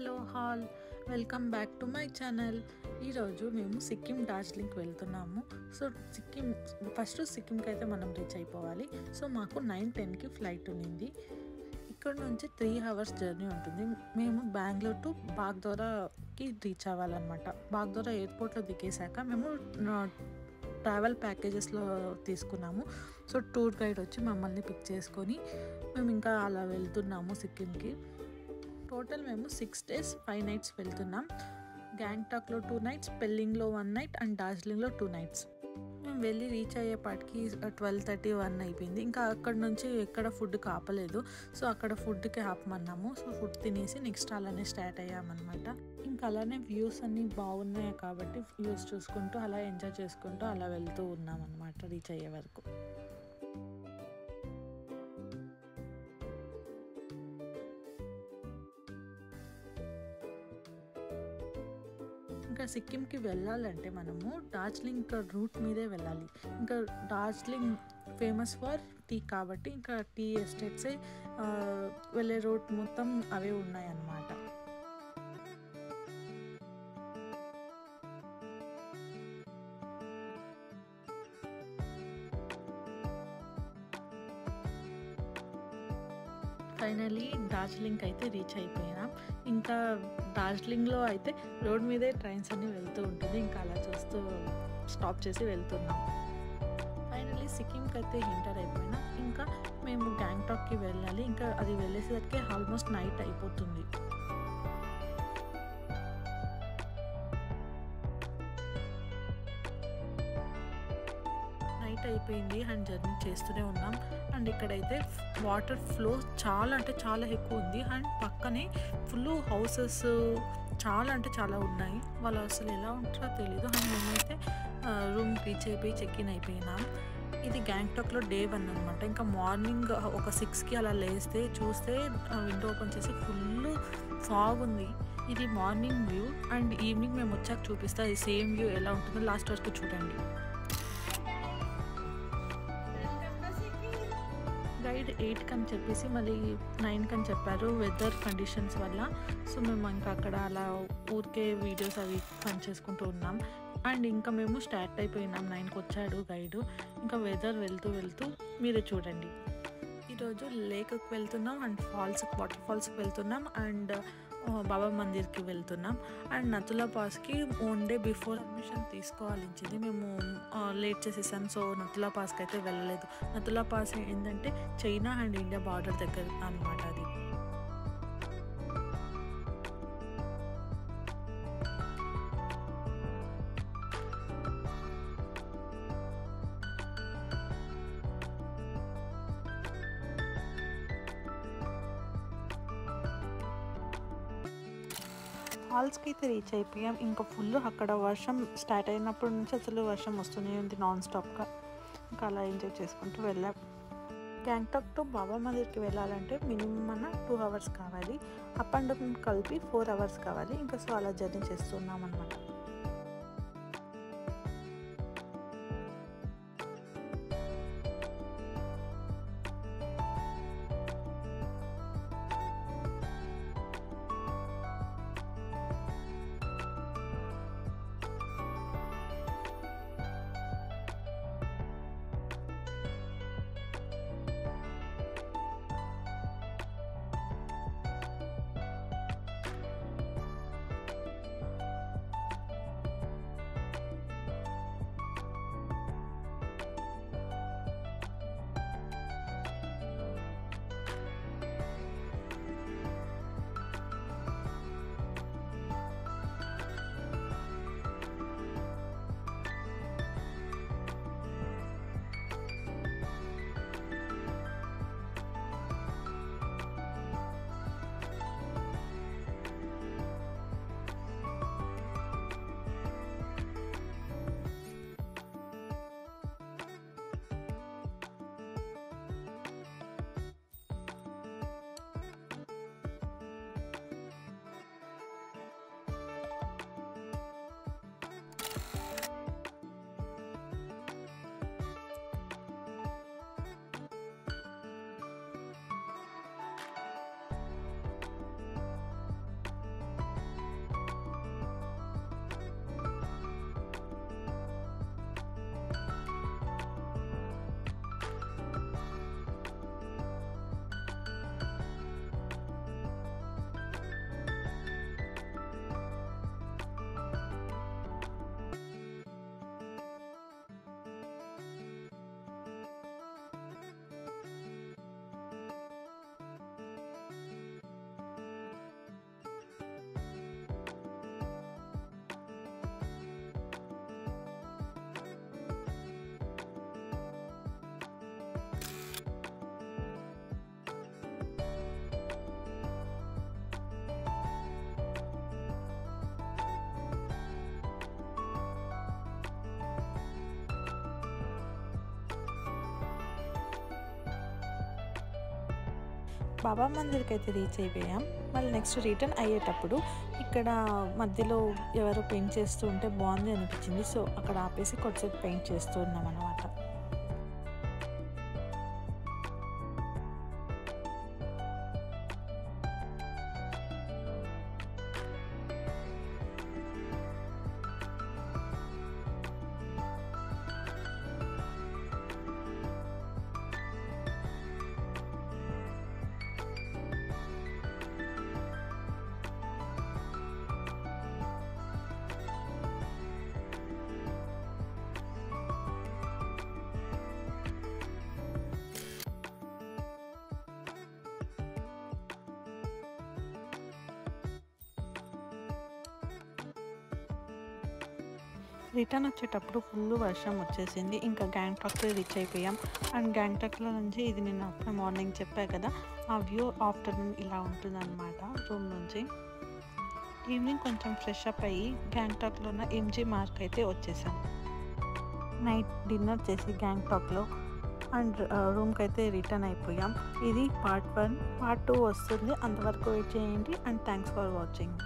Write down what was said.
Hello hall, welcome back to my channel. ఈరోజు మేము సిక్కిం డార్జిలింగ్కి వెళ్తున్నాము. సో సిక్కింకి అయితే మనం రీచ్ అయిపోవాలి. సో మాకు 9:10కి ఫ్లైట్ ఉన్నింది. ఇక్కడ నుంచి 3 hours జర్నీ ఉంటుంది. మేము బెంగళూరు టు బాగ్దోరాకి రీచ్ అవ్వాలన్నమాట. బాగ్దోరా ఎయిర్పోర్ట్లో దిగేశాక మేము ట్రావెల్ ప్యాకేజెస్లో తీసుకున్నాము. సో టూర్ గైడ్ వచ్చి మమ్మల్ని పిక్ చేసుకొని మేము ఇంకా అలా వెళ్తున్నాము సిక్కింకి. టోటల్ మేము 6 days 5 nights వెళ్తున్నాం. గ్యాంగ్టాక్లో 2 nights, పెల్లింగ్లో 1 night అండ్ డార్జిలింగ్లో 2 nights. మేము వెళ్ళి రీచ్ అయ్యేపాటికి 12:31 అయిపోయింది. ఇంకా అక్కడ నుంచి ఎక్కడ ఫుడ్కి ఆపలేదు. సో అక్కడ ఫుడ్కి ఆపమన్నాము. సో ఫుడ్ తినేసి నెక్స్ట్ అలానే స్టార్ట్ అయ్యామన్నమాట. ఇంకా అలానే వ్యూస్ అన్నీ బాగున్నాయి కాబట్టి వ్యూస్ చూసుకుంటూ అలా ఎంజాయ్ చేసుకుంటూ అలా వెళ్తూ ఉన్నాం అన్నమాట రీచ్ అయ్యే వరకు. ఇంకా సిక్కింకి వెళ్ళాలంటే మనము డార్జిలింగ్ రూట్ మీదే వెళ్ళాలి. ఇంకా డార్జిలింగ్ ఫేమస్ ఫర్ టీ కాబట్టి ఇంకా టీ ఎస్టేట్సే వెళ్ళే రూట్ మొత్తం అవే ఉన్నాయన్నమాట. ఫైనలీ డార్జిలింగ్కి అయితే రీచ్ అయిపోయినాం. ఇంకా డార్జిలింగ్లో అయితే రోడ్ మీదే ట్రైన్స్ అన్నీ వెళ్తూ ఉంటుంది. ఇంకా అలా చూస్తూ స్టాప్ చేసి వెళ్తున్నాం. ఫైనలీ సిక్కింకి అయితే ఎంటర్ అయిపోయినాం. ఇంకా మేము గ్యాంగ్టాక్కి వెళ్ళాలి. ఇంకా అది వెళ్ళేసరికి ఆల్మోస్ట్ నైట్ అయిపోతుంది. నైట్ అయిపోయింది అండ్ జర్నీ చేస్తూనే ఉన్నాం. అండ్ ఇక్కడైతే వాటర్ ఫ్లో చాలా అంటే చాలా ఎక్కువ ఉంది. అండ్ పక్కనే ఫుల్ హౌసెస్ చాలా అంటే చాలా ఉన్నాయి. వాళ్ళు అసలు ఎలా ఉంటారో తెలీదు. అండ్ మేమైతే రూమ్ రీచ్ అయిపోయి చెక్-ఇన్ అయిపోయినాం. ఇది గ్యాంగ్టాక్లో Day 1 అనమాట. ఇంకా మార్నింగ్ ఒక 6కి అలా లేస్తే చూస్తే విండో ఓపెన్ చేసి ఫుల్ ఫాగ్ ఉంది. ఇది మార్నింగ్ వ్యూ. అండ్ ఈవినింగ్ మేము వచ్చాక చూపిస్తా ఈ సేమ్ వ్యూ ఎలా ఉంటుందో లాస్ట్ వరకు చూడండి. గైడ్ 8కి అని చెప్పేసి మళ్ళీ 9కి అని చెప్పారు వెదర్ కండిషన్స్ వల్ల. సో మేము ఇంకా అక్కడ అలా ఊరికే వీడియోస్ అవి పని చేసుకుంటూ ఉన్నాం. అండ్ ఇంకా మేము స్టార్ట్ అయిపోయినాం. 9కి వచ్చాడు గైడు. ఇంకా వెదర్ వెళ్తూ వెళ్తూ మీరే చూడండి. ఈరోజు లేక్కి వెళ్తున్నాం అండ్ వాటర్ ఫాల్స్కి వెళ్తున్నాం అండ్ బాబా మందిర్కి వెళ్తున్నాం. అండ్ నతులా పాస్కి 1 day బిఫోర్ అడ్మిషన్ తీసుకోవాల్సింది. మేము లేట్ చేసేసాం. సో నతులా పాస్కి అయితే వెళ్ళలేదు. నతులా పాస్ ఏంటంటే చైనా అండ్ ఇండియా బార్డర్ దగ్గర అన్నమాట. అది ఫాల్స్కి అయితే రీచ్ అయిపోయాం. ఇంకా ఫుల్ అక్కడ వర్షం స్టార్ట్ అయినప్పటి నుంచి అసలు వర్షం వస్తూనే ఉంది నాన్ స్టాప్గా. ఇంకా అలా ఎంజాయ్ చేసుకుంటూ వెళ్ళాం. గ్యాంగ్టాక్ టు బాబా మందిర్కి వెళ్ళాలంటే మినిమం 2 hours కావాలి. అప్ అండ్ డౌన్ కలిపి 4 hours కావాలి. ఇంకా సో అలా జర్నీ చేస్తున్నాం అన్నమాట. బాబా మందిర్కి అయితే రీచ్ అయిపోయాం. మళ్ళీ నెక్స్ట్ రిటర్న్ అయ్యేటప్పుడు ఇక్కడ మధ్యలో ఎవరో పెయింట్ చేస్తూ ఉంటే బాగుంది అనిపించింది. సో అక్కడ ఆపేసి కొద్దిసేపు పెయింట్ చేస్తూ ఉన్నాం అన్నమాట. రిటర్న్ వచ్చేటప్పుడు ఫుల్ వర్షం వచ్చేసింది. ఇంకా గ్యాంగ్టాక్కి రీచ్ అయిపోయాం. అండ్ గ్యాంగ్టాక్లో నుంచి ఇది నేను అప్పుడే మార్నింగ్ చెప్పా కదా, ఆ వ్యూ ఆఫ్టర్నూన్ ఇలా ఉంటుందన్నమాట రూమ్ నుంచి. ఈవినింగ్ కొంచెం ఫ్రెష్ అప్ అయ్యి గ్యాంగ్టాక్లో ఉన్న ఎంజీ మార్క్ అయితే వచ్చేసాం. నైట్ డిన్నర్ చేసి గ్యాంగ్టాక్లో అండ్ రూమ్కి అయితే రిటర్న్ అయిపోయాం. ఇది పార్ట్ 1. పార్ట్ 2 వస్తుంది. అంతవరకు వెయిట్ చేయండి. And thanks for watching.